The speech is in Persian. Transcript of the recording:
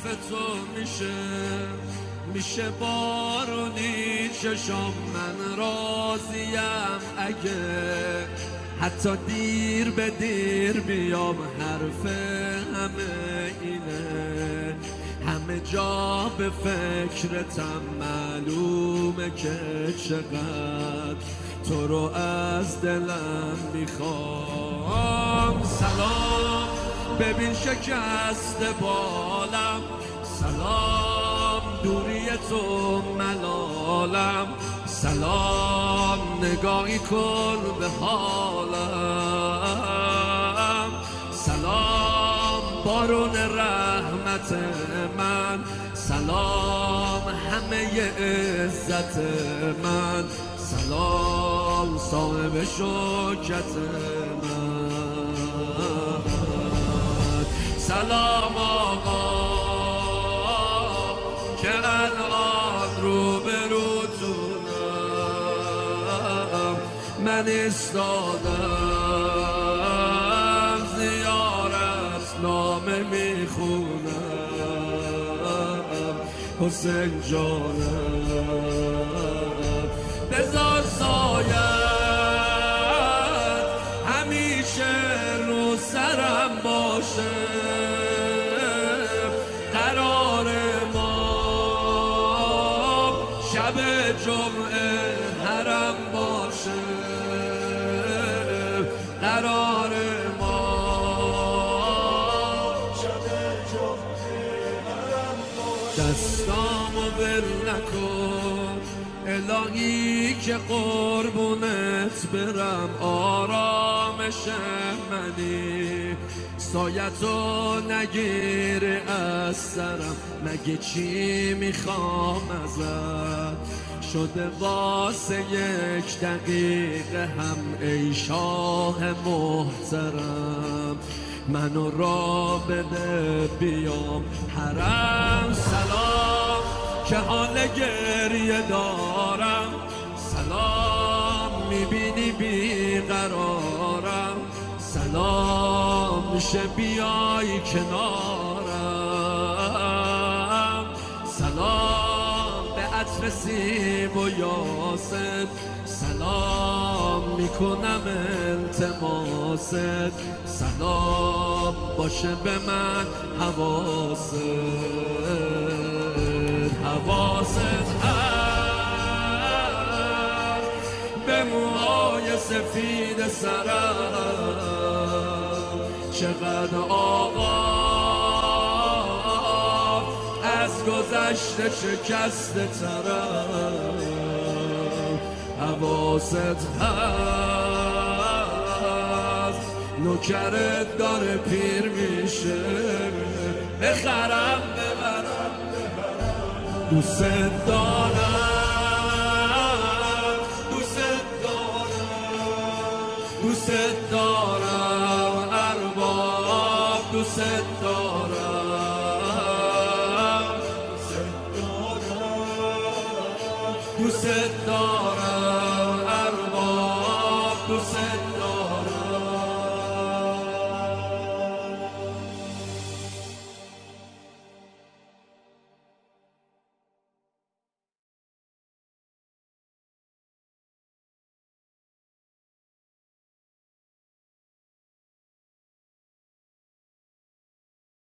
حرف تو میشه بارونی چشم، من راضیم اگه حتی دیر به دیر بیام. حرف همه اینه، همه جا به فکرتم، معلومه که چقدر تو رو از دلم میخوام. سلام ببین شکست بالم، سلام دوری تو ملالم، سلام نگاهی کن به حالم، سلام بارون رحمت من، سلام همه عزت من، سلام صاحب شوکت من، سلام آقا که الان رو به روتونم، من استادم زیارت نامه میخونم، حسین جانم بذار سایت همیشه رو سرم باشه، قرار ما شب جمعه حرم باشه، قرار ما شب جمعه حرم باشه. دستامو ول نکن الهی که قربونت برم، آرامش منی، سایتو نگیر از سرم، مگه چی میخوام ازت، شده واسه یک دقیقه هم ای شاه محترم، منو را بده بیام حرم. سلام که حال گریه دارم، سلام میبینی بیقرارم، سلام میشه بیای کنارم، سلام به عطر سیب و یاست، سلام میکنم التماست، سلام باشه به من حواست هست به موهای سفید سرم، چقدر آقا از گذشته شکسته ترم، حواست هست نوکرت داره پیر میشه، بخرم ببرم دوست دارم، دوست دارم، دوست دارم ارباب، دوست دارم.